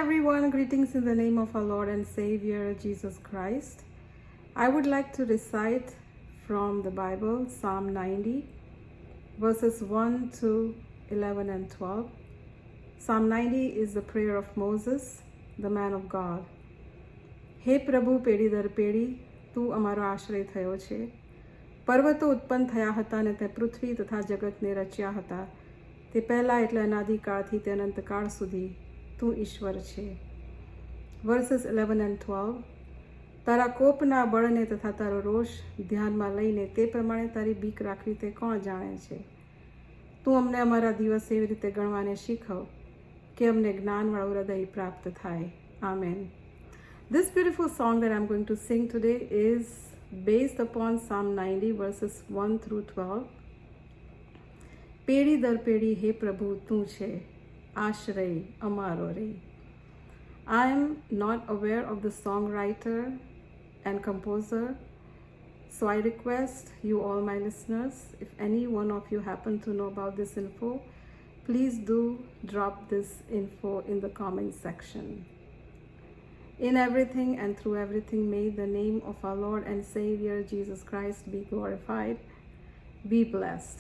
everyone, greetings in the name of our Lord and Savior Jesus Christ. I would like to recite from the Bible Psalm 90 verses 1 to 11 and 12. Psalm 90 is the prayer of Moses, the man of God. હે પ્રભુ, પેઢી દર પેઢી તું અમારો આશ્રય થયો છે. પર્વતો ઉત્પન્ન થયા હતા અને તે પૃથ્વી તથા જગતને રચ્યા હતા. તે પહેલાં એટલે અનાદિકાળથી તે અનંતકાળ સુધી તું ઈશ્વર છે. Versus 11 and 12. તારા કોપના બળને તથા તારો રોષ ધ્યાનમાં લઈને તે પ્રમાણે તારી બીક રાખવી તે કોણ જાણે છે. તું અમને અમારા દિવસ એવી રીતે ગણવાને શીખવ કે અમને જ્ઞાનવાળું હૃદય પ્રાપ્ત થાય. Amen. This beautiful song that I'm going to sing today is based upon Psalm 90 verses 1 through 12. પેઢી દર પેઢી હે પ્રભુ તું છે, આશ્રય અમારો રે. I am not aware of the songwriter and composer, so I request you all my listeners, if any one of you happen to know about this info, please do drop this info in the comment section. In everything and through everything, may the name of our Lord and Savior Jesus Christ be glorified. Be blessed.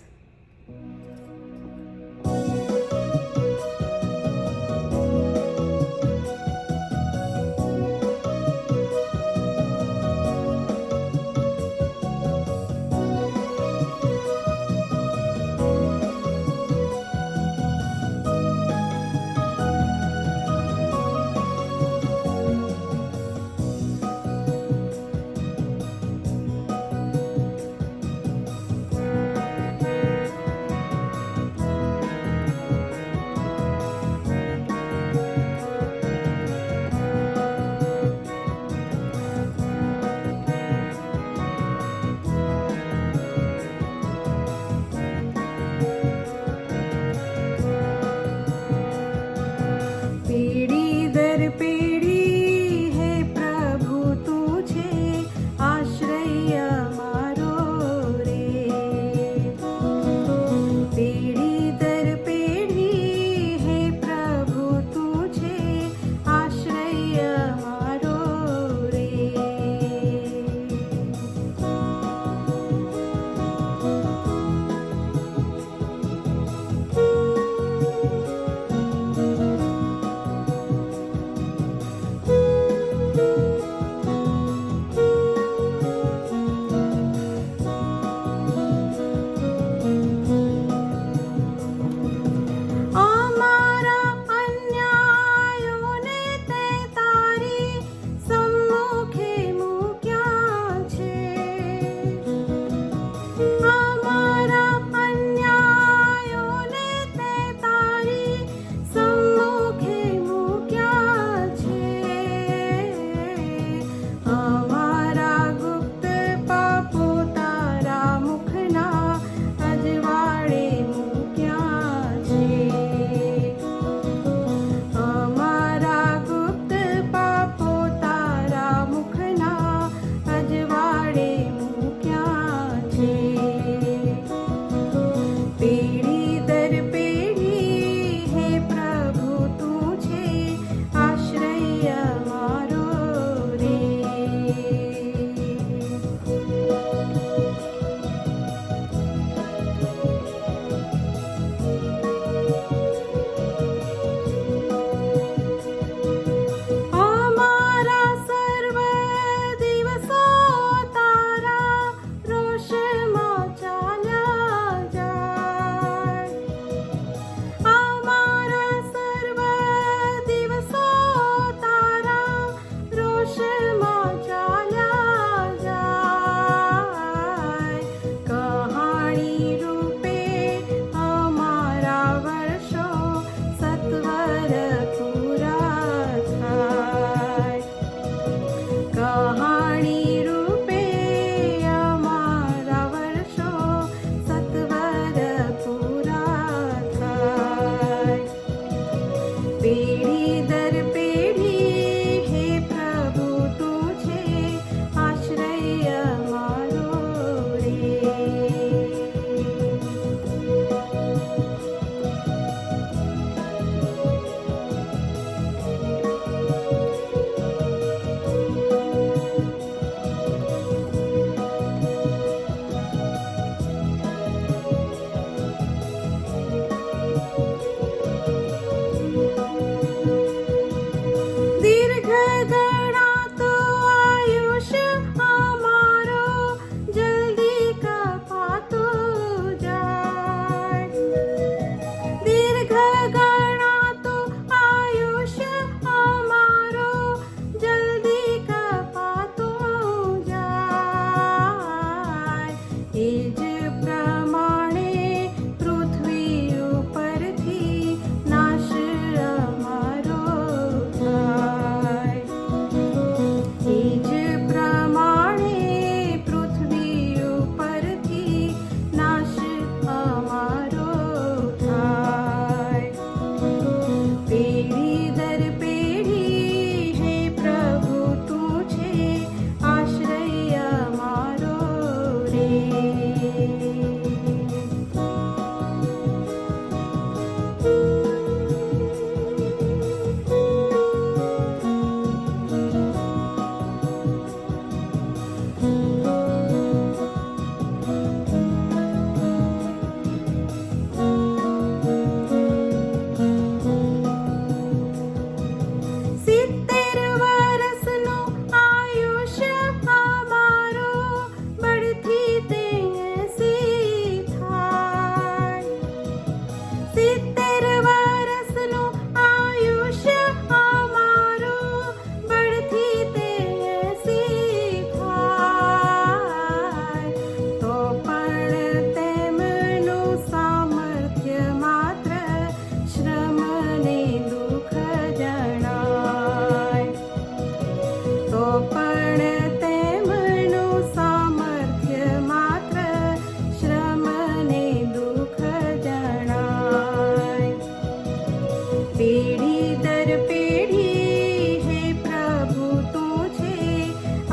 પેઢી દર પેઢી હે પ્રભુ તું છે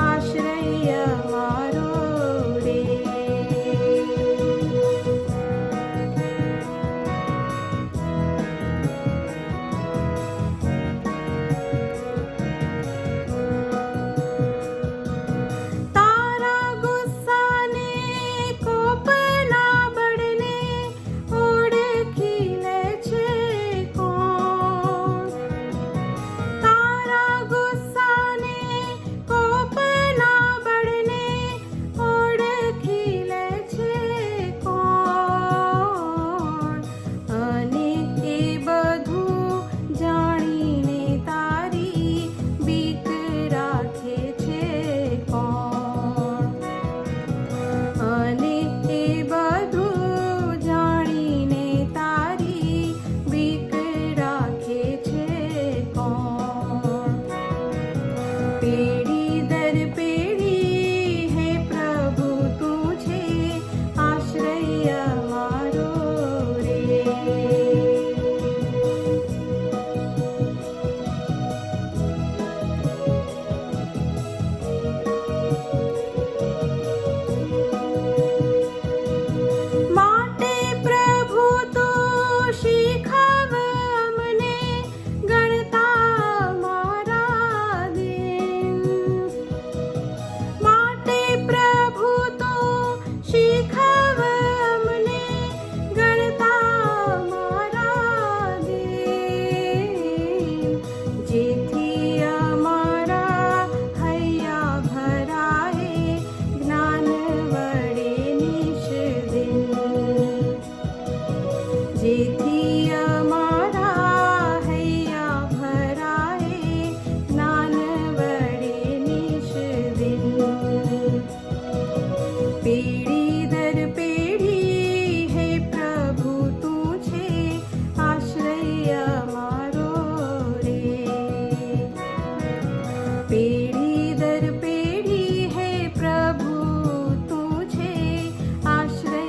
આશ્રય મારો રે. તારા ગુસ્સાને કોપના બળને ઓળખી લે છે કોણ? તારા ગુસ્સાને કોપના બળને ઓળખી લે છે કોણ? અને એ બધું જાણીને તારી બીક રાખે છે કોણ? અને એ બધું જાણીને તારી બીક રાખે છે કોણ? પેઢી દર પેઢી હે પ્રભુ તું છે આશ્રય મારો રે. માટે પ્રભુ તું શીખવ અમને ગણતા મારા દિન. માટે પ્રભુ તું શીખવ અમને ગણતા મારા દિન. જેથી અમારા હૈયા ભરાય જ્ઞાન વડે નિષ્દિન. જેથી અમારા હૈયા ભરાય જ્ઞાન વડે નિષ્દિન. પેઢી દર પેઢી હે પ્રભુ તું છે આશ્રય મારો રે. પેઢી દર પેઢી હે પ્રભુ તું છે આશ્રય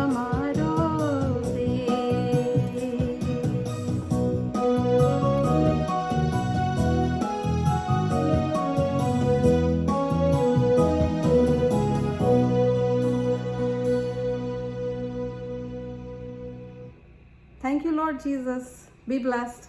અમારો રે. Thank you, Lord Jesus. Be blessed.